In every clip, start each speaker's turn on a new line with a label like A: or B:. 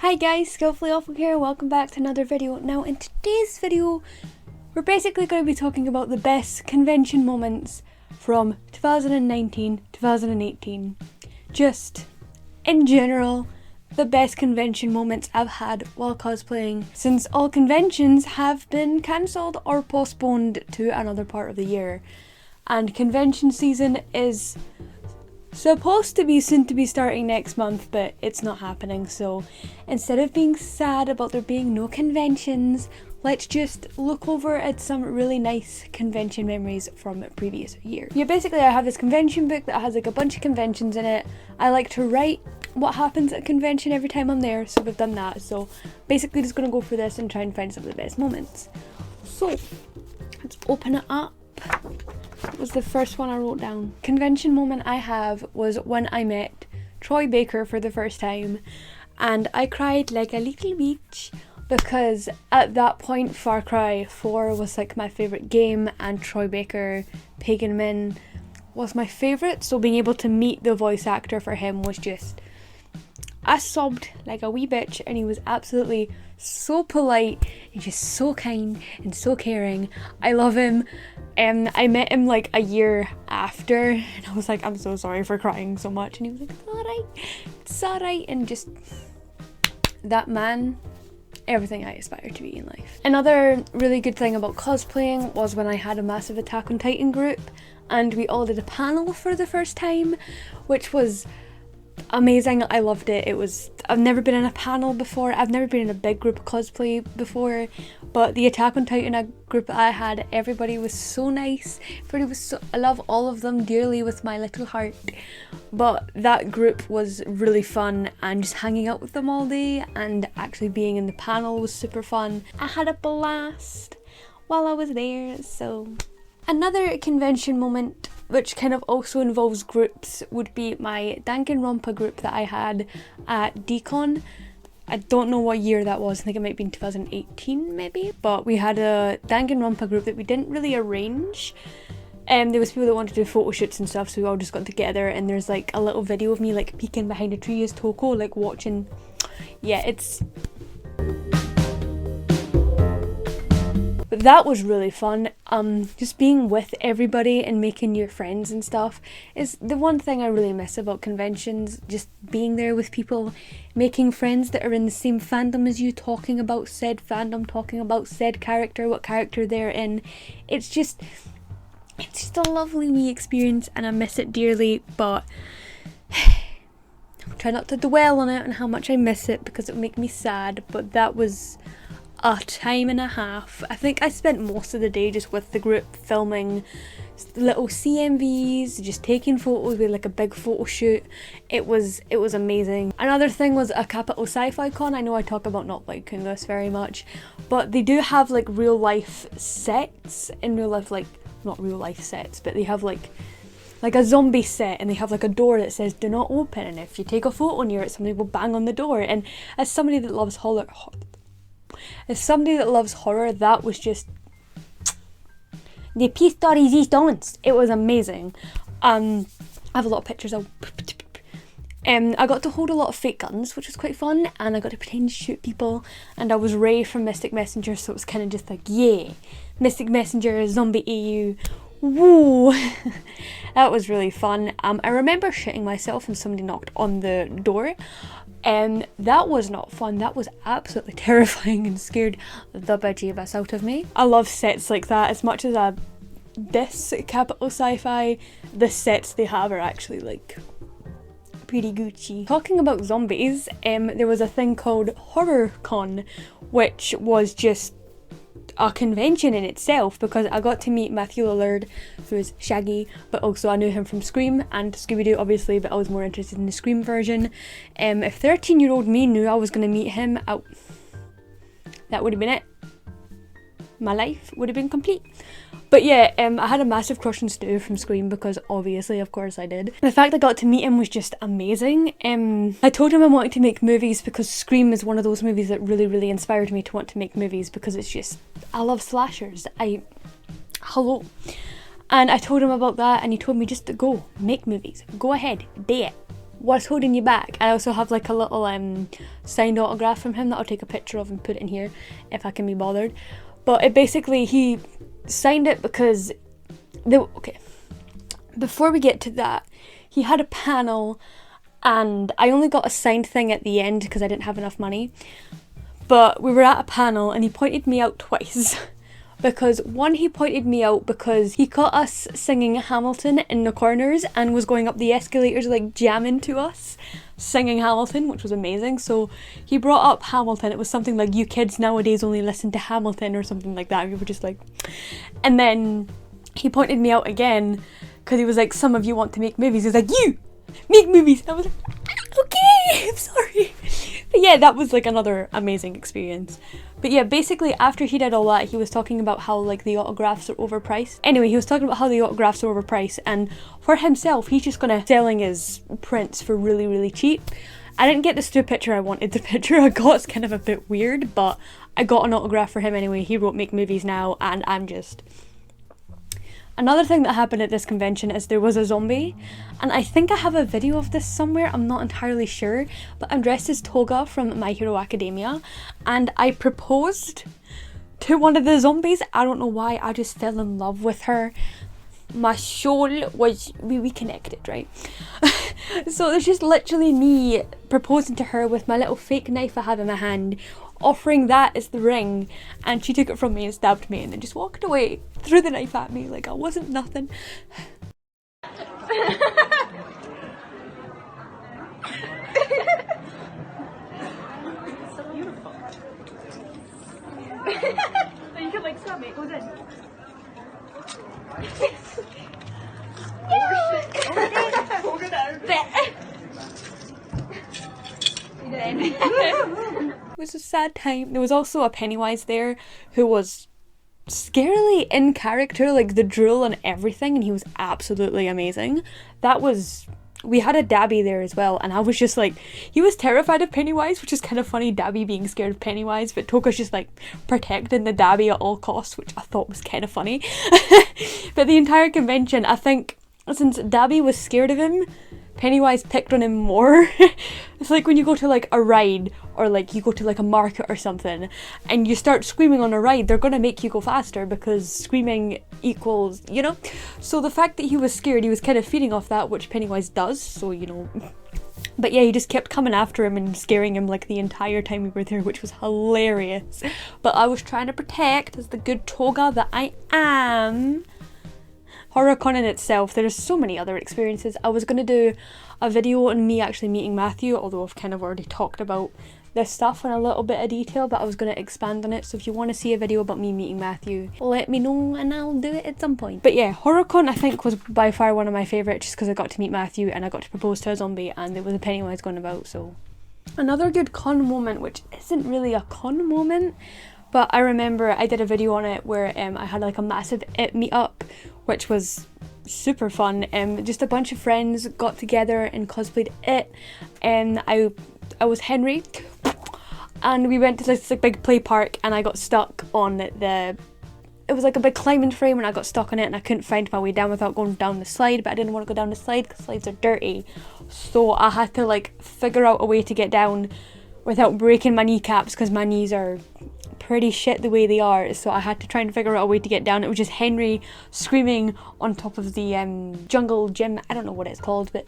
A: Hi guys, Skillfully Awful here, welcome back to another video. Now in today's video, we're basically going to be talking about the best convention moments from 2019-2018. Just, in general, the best convention moments I've had while cosplaying, since all conventions have been cancelled or postponed to another part of the year. And convention season is supposed to be soon to be starting next month, but it's not happening. So instead of being sad about there being no conventions, let's just look over at some really nice convention memories from a previous year. Yeah, basically I have this convention book that has like a bunch of conventions in it. I like to write what happens at a convention every time I'm there, so we've done that. So basically just gonna go for this and try and find some of the best moments. So let's open it up. That was the first one I wrote down. Convention moment I have was when I met Troy Baker for the first time, and I cried like a little bitch because at that point Far Cry 4 was like my favourite game, and Troy Baker, Pagan Min, was my favourite, so being able to meet the voice actor for him was just... I sobbed like a wee bitch, and he was absolutely so polite and just so kind and so caring. I love him. I met him like a year after, and I was like, I'm so sorry for crying so much, and he was like, it's alright, and just that man, everything I aspire to be in life. Another really good thing about cosplaying was when I had a massive Attack on Titan group, and we all did a panel for the first time, which was amazing. I loved it. I've never been in a panel before. I've never been in a big group of cosplay before, but the Attack on Titan group that I had, everybody was so nice. I love all of them dearly with my little heart, but that group was really fun, and just hanging out with them all day and actually being in the panel was super fun. I had a blast while I was there. So another convention moment, which kind of also involves groups, would be my Danganronpa group that I had at Decon. I don't know what year that was, I think it might be in 2018 maybe, but we had a Danganronpa group that we didn't really arrange. There was people that wanted to do photo shoots and stuff, so we all just got together, and there's like a little video of me like peeking behind a tree as Toko, like watching. Yeah, But that was really fun. Just being with everybody and making new friends and stuff is the one thing I really miss about conventions. Just being there with people, making friends that are in the same fandom as you, talking about said fandom, talking about said character, what character they're in. It's just a lovely wee experience, and I miss it dearly, but I'll try not to dwell on it and how much I miss it, because it would make me sad. But that was a time and a half. I think I spent most of the day just with the group filming little CMVs, just taking photos. We had like a big photo shoot. It was amazing. Another thing was a Capital Sci-Fi Con. I know I talk about not liking this very much, but they do have like real life sets in real life, like not real life sets, but they have like a zombie set, and they have like a door that says do not open, and if you take a photo near it, somebody will bang on the door. And as somebody that loves horror, that was just the piece de resistance. It was amazing. I have a lot of pictures of I got to hold a lot of fake guns, which was quite fun, and I got to pretend to shoot people, and I was Ray from Mystic Messenger, so it was kind of just like, yeah, Mystic Messenger, zombie AU, woo. That was really fun. I remember shitting myself and somebody knocked on the door. That was not fun. That was absolutely terrifying and scared the bejeebus out of me. I love sets like that as much as this Capital Sci-Fi. The sets they have are actually like pretty Gucci. Talking about zombies, there was a thing called Horicon, which was just a convention in itself, because I got to meet Matthew Lillard, who is Shaggy, but also I knew him from Scream and Scooby-Doo obviously, but I was more interested in the Scream version. If 13-year-old me knew I was going to meet him, that would have been it. My life would have been complete. But yeah, I had a massive crush on Stu from Scream, because obviously, of course I did. The fact I got to meet him was just amazing. I told him I wanted to make movies because Scream is one of those movies that really, really inspired me to want to make movies, because it's just, I love slashers. Hello. And I told him about that, and he told me just to go, make movies. Go ahead, do it. what's holding you back? I also have like a little signed autograph from him that I'll take a picture of and put it in here if I can be bothered. But it basically, he signed it because okay, before we get to that, he had a panel and I only got a signed thing at the end because I didn't have enough money. But we were at a panel and he pointed me out twice. Because one, he pointed me out because he caught us singing Hamilton in the corners and was going up the escalators like jamming to us, singing Hamilton, which was amazing. So he brought up Hamilton. It was something like, you kids nowadays only listen to Hamilton or something like that. We were just like... And then he pointed me out again because he was like, some of you want to make movies. He was like, you make movies. And I was like, okay, I'm sorry. But yeah, that was like another amazing experience. But yeah, basically after he did all that, he was talking about how like the autographs are overpriced. Anyway, he was talking about how the autographs are overpriced, and for himself, he's just gonna selling his prints for really, really cheap. I didn't get the stu picture I wanted. The picture I got is kind of a bit weird, but I got an autograph for him anyway. He wrote "Make Movies Now," and I'm just... Another thing that happened at this convention is there was a zombie, and I think I have a video of this somewhere, I'm not entirely sure, but I'm dressed as Toga from My Hero Academia, and I proposed to one of the zombies. I don't know why, I just fell in love with her. My soul was, we connected, right? So there's just literally me proposing to her with my little fake knife I have in my hand, offering that as the ring, and she took it from me and stabbed me and then just walked away, threw the knife at me like I wasn't nothing.
B: So beautiful. So you can like stop me, it goes in.
A: It was a sad time. There was also a Pennywise there who was scarily in character, like the drool and everything, and he was absolutely amazing. We had a Dabby there as well, and I was just like, he was terrified of Pennywise, which is kind of funny, Dabby being scared of Pennywise, but Toka's just like protecting the Dabby at all costs, which I thought was kind of funny. But the entire convention, I think, since Dabby was scared of him, Pennywise picked on him more. It's like when you go to like a ride, or like you go to like a market or something, and you start screaming on a ride, they're gonna make you go faster because screaming equals, you know? So the fact that he was scared, he was kind of feeding off that, which Pennywise does, so you know. But yeah, he just kept coming after him and scaring him like the entire time we were there, which was hilarious. But I was trying to protect, as the good Toga that I am. Horicon in itself, there's so many other experiences. I was going to do a video on me actually meeting Matthew, although I've kind of already talked about this stuff in a little bit of detail, but I was going to expand on it. So if you want to see a video about me meeting Matthew, let me know and I'll do it at some point. But yeah, Horicon I think was by far one of my favourites, just because I got to meet Matthew and I got to propose to a zombie and there was a Pennywise going about, so. Another good con moment, which isn't really a con moment, but I remember I did a video on it where I had like a massive IT meetup, which was super fun. Just a bunch of friends got together and cosplayed it, and I was Henry, and we went to this like big play park, and I got stuck on it was like a big climbing frame, and I got stuck on it and I couldn't find my way down without going down the slide, but I didn't want to go down the slide because slides are dirty, so I had to like figure out a way to get down without breaking my kneecaps because my knees are pretty shit the way they are, so I had to try and figure out a way to get down. It was just Henry screaming on top of the jungle gym, I don't know what it's called, but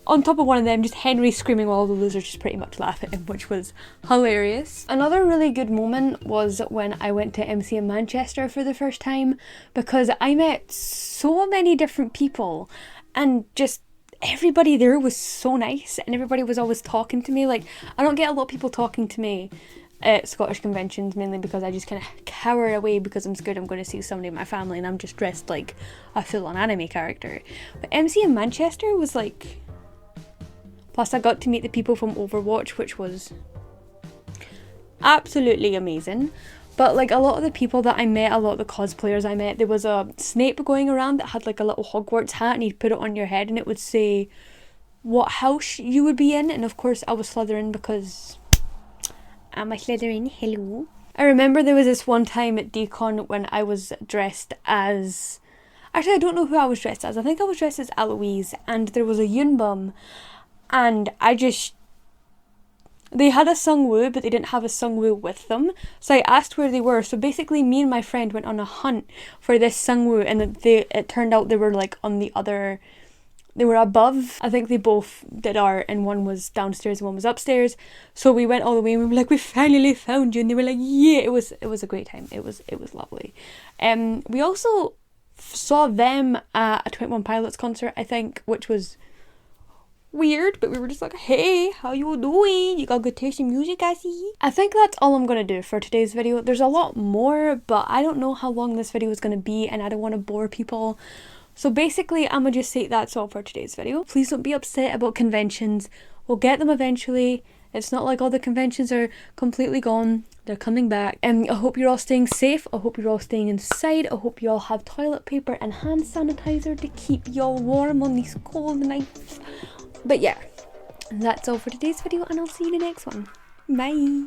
A: on top of one of them, just Henry screaming while the losers just pretty much laugh at him, which was hilarious. Another really good moment was when I went to MCM Manchester for the first time, because I met so many different people and just everybody there was so nice and everybody was always talking to me. Like, I don't get a lot of people talking to me at Scottish conventions, mainly because I just kind of cower away because I'm scared I'm going to see somebody in my family and I'm just dressed like a full-on anime character. But MCM Manchester was like... Plus I got to meet the people from Overwatch, which was absolutely amazing. But like a lot of the people that I met, a lot of the cosplayers I met, there was a Snape going around that had like a little Hogwarts hat and he'd put it on your head and it would say what house you would be in, and of course I was Slytherin because I'm a Slytherin, hello. I remember there was this one time at Decon when I was dressed as... Actually, I don't know who I was dressed as. I think I was dressed as Eloise, and there was a Yunbum, and they had a sungwoo, but they didn't have a sungwoo with them. So I asked where they were. So basically me and my friend went on a hunt for this sungwoo, and it turned out they were like on the other, they were above. I think they both did art, and one was downstairs and one was upstairs. So we went all the way and we were like, we finally found you. And they were like, yeah, it was a great time. It was lovely. We also saw them at a 21 Pilots concert, I think, which was weird, but we were just like, hey, how you doing? You got good taste in music, I see. I think that's all I'm gonna do for today's video. There's a lot more, but I don't know how long this video is gonna be, and I don't want to bore people. So basically, I'm gonna just say that's all for today's video. Please don't be upset about conventions. We'll get them eventually. It's not like all the conventions are completely gone. They're coming back. And I hope you're all staying safe. I hope you're all staying inside. I hope you all have toilet paper and hand sanitizer to keep y'all warm on these cold nights. But yeah, that's all for today's video, and I'll see you in the next one. Bye!